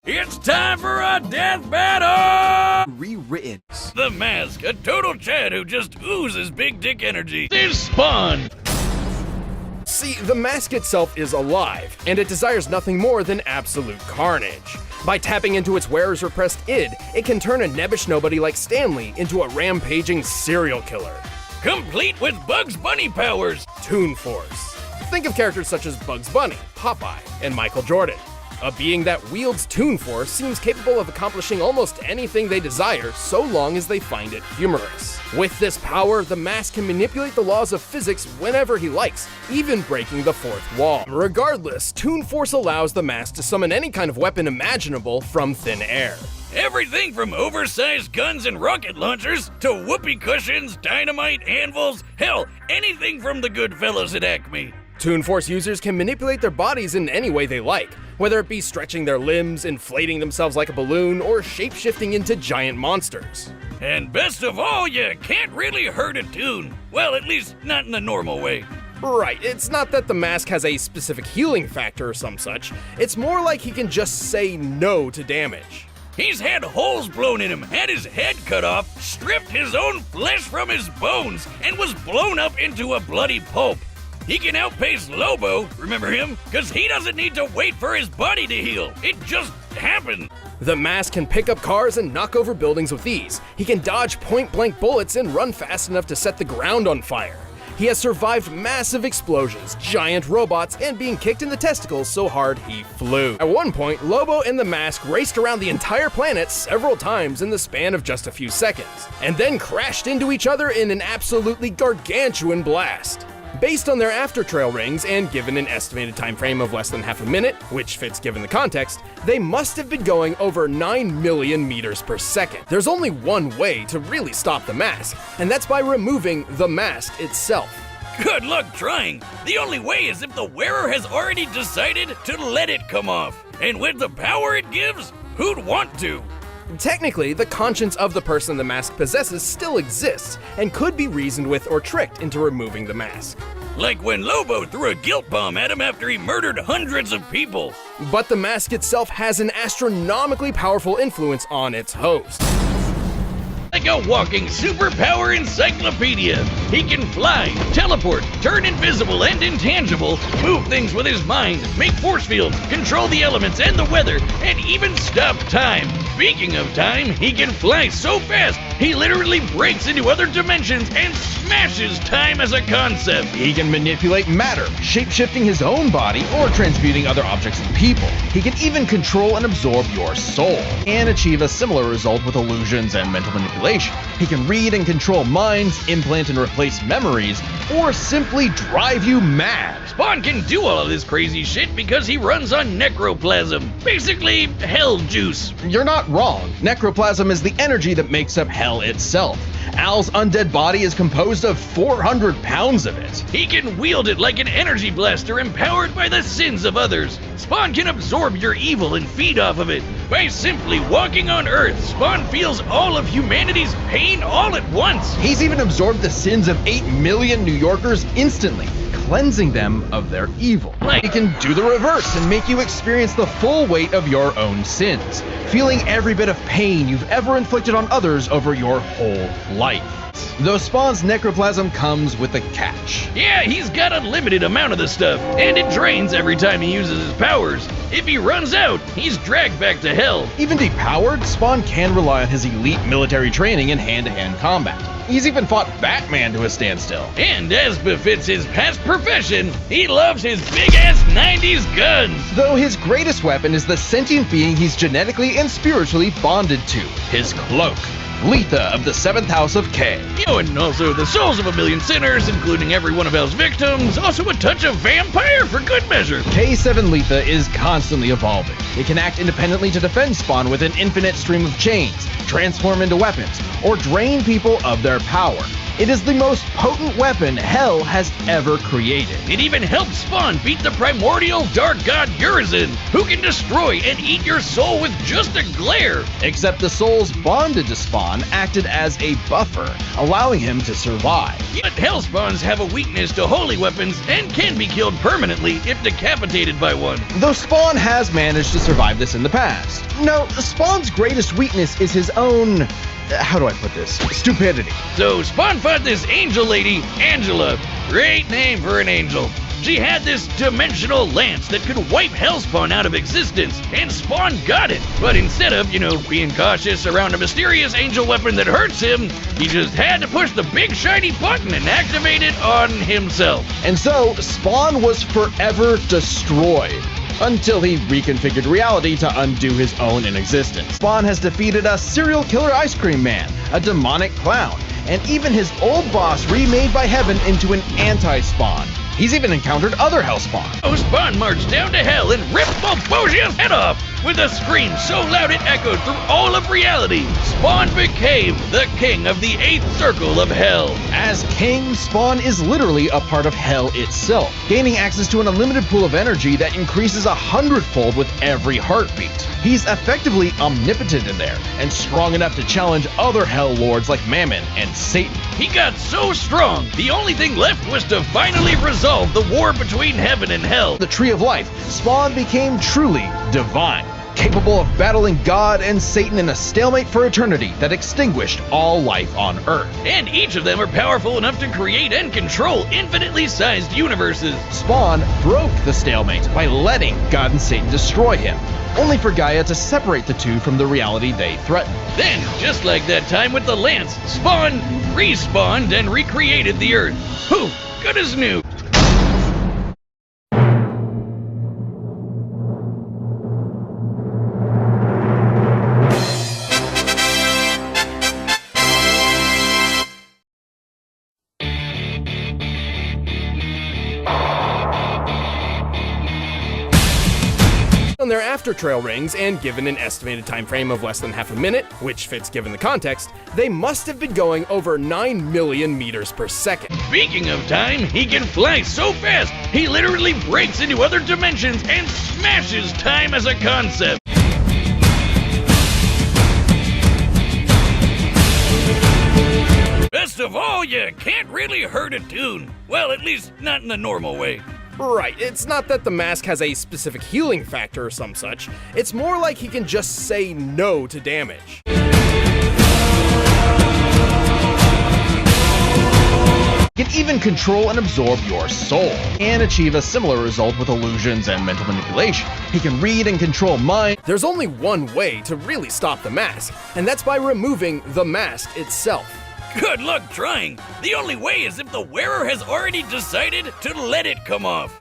It's time for a death battle! Rewritten. The Mask, a total Chad who just oozes big dick energy. There's Spawn! See, the Mask itself is alive, and it desires nothing more than absolute carnage. By tapping into its wearer's repressed id, it can turn a nebbish nobody like Stanley into a rampaging serial killer. Complete with Bugs Bunny powers! Toon Force. Think of characters such as Bugs Bunny, Popeye, and Michael Jordan. A being that wields Toon Force seems capable of accomplishing almost anything they desire so long as they find it humorous. With this power, the Mask can manipulate the laws of physics whenever he likes, even breaking the fourth wall. Regardless, Toon Force allows the Mask to summon any kind of weapon imaginable from thin air. Everything from oversized guns and rocket launchers to whoopee cushions, dynamite, anvils, hell, anything from the good fellas at Acme. Toon Force users can manipulate their bodies in any way they like, whether it be stretching their limbs, inflating themselves like a balloon, or shape-shifting into giant monsters. And best of all, you can't really hurt a Toon. Well, at least not in the normal way. Right, it's not that the Mask has a specific healing factor or some such, it's more like he can just say no to damage. He's had holes blown in him, had his head cut off, stripped his own flesh from his bones, and was blown up into a bloody pulp. He can outpace Lobo, remember him? Because he doesn't need to wait for his body to heal. It just happened. The Mask can pick up cars and knock over buildings with ease. He can dodge point-blank bullets and run fast enough to set the ground on fire. He has survived massive explosions, giant robots, and being kicked in the testicles so hard he flew. At one point, Lobo and the Mask raced around the entire planet several times in the span of just a few seconds, and then crashed into each other in an absolutely gargantuan blast. Based on their after-trail rings and given an estimated time frame of less than half a minute, which fits given the context, they must have been going over 9 million meters per second. There's only one way to really stop the Mask, and that's by removing the Mask itself. Good luck trying. The only way is if the wearer has already decided to let it come off. And with the power it gives, who'd want to? Technically, the conscience of the person the Mask possesses still exists, and could be reasoned with or tricked into removing the Mask. Like when Lobo threw a guilt bomb at him after he murdered hundreds of people. But the Mask itself has an astronomically powerful influence on its host. Like a walking superpower encyclopedia. He can fly, teleport, turn invisible and intangible, move things with his mind, make force fields, control the elements and the weather, and even stop time. Speaking of time, he can fly so fast, he literally breaks into other dimensions and smashes time as a concept. He can manipulate matter, shape-shifting his own body or transmuting other objects and people. He can even control and absorb your soul, and achieve a similar result with illusions and mental manipulation. He can read and control minds, implant and replace memories, or simply drive you mad. Spawn can do all of this crazy shit because he runs on necroplasm. Basically, hell juice. You're not wrong. Necroplasm is the energy that makes up hell itself. Al's undead body is composed of 400 pounds of it. He can wield it like an energy blaster empowered by the sins of others. Spawn can absorb your evil and feed off of it. By simply walking on Earth, Spawn feels all of humanity's pain all at once. He's even absorbed the sins of 8 million New Yorkers instantly, cleansing them of their evil. He can do the reverse and make you experience the full weight of your own sins, feeling every bit of pain you've ever inflicted on others over your whole life. Though Spawn's necroplasm comes with a catch. Yeah, he's got a limited amount of the stuff, and it drains every time he uses his powers. If he runs out, he's dragged back to hell. Even depowered, Spawn can rely on his elite military training in hand-to-hand combat. He's even fought Batman to a standstill. And as befits his past profession, he loves his big-ass 90s guns. Though his greatest weapon is the sentient being he's genetically and spiritually bonded to, his cloak. Letha of the 7th House of K. And also the souls of a million sinners, including every one of Hell's victims. Also a touch of vampire for good measure. K7 Letha is constantly evolving. It can act independently to defend Spawn with an infinite stream of chains, transform into weapons, or drain people of their power. It is the most potent weapon Hell has ever created. It even helped Spawn beat the primordial dark god Urizen, who can destroy and eat your soul with just a glare. Except the souls bonded to Spawn acted as a buffer, allowing him to survive. But Hell spawns have a weakness to holy weapons and can be killed permanently if decapitated by one. Though Spawn has managed to survive this in the past. No, Spawn's greatest weakness is his own... how do I put this? Stupidity. So Spawn fought this angel lady, Angela. Great name for an angel. She had this dimensional lance that could wipe Hellspawn out of existence, and Spawn got it. But instead of, being cautious around a mysterious angel weapon that hurts him, he just had to push the big shiny button and activate it on himself. And so, Spawn was forever destroyed, until he reconfigured reality to undo his own inexistence. Spawn has defeated a serial killer ice cream man, a demonic clown, and even his old boss remade by Heaven into an anti-Spawn. He's even encountered other Hellspawn. Oh, Spawn marched down to Hell and ripped Bulbosia's head off with a scream so loud it echoed through all of reality. Spawn became the king of the 8th circle of Hell. As king, Spawn is literally a part of Hell itself, gaining access to an unlimited pool of energy that increases 100-fold with every heartbeat. He's effectively omnipotent in there, and strong enough to challenge other Hell Lords like Mammon and Satan. He got so strong, the only thing left was to finally resolve the war between Heaven and Hell. The Tree of Life, Spawn became truly divine, capable of battling God and Satan in a stalemate for eternity that extinguished all life on Earth. And each of them are powerful enough to create and control infinitely sized universes. Spawn broke the stalemate by letting God and Satan destroy him, only for Gaia to separate the two from the reality they threatened. Then, just like that time with the Lance, Spawn respawned and recreated the Earth. Whew, good as new. On their after trail rings, and given an estimated time frame of less than half a minute, which fits given the context, they must have been going over 9 million meters per second. Speaking of time, he can fly so fast, he literally breaks into other dimensions and smashes time as a concept. Best of all, you can't really hurt a tune. Well, at least not in the normal way. Right, it's not that the mask has a specific healing factor or some such, it's more like he can just say no to damage. He can even control and absorb your soul, and achieve a similar result with illusions and mental manipulation. He can read and control mind. There's only one way to really stop the mask, and that's by removing the mask itself. Good luck trying. The only way is if the wearer has already decided to let it come off.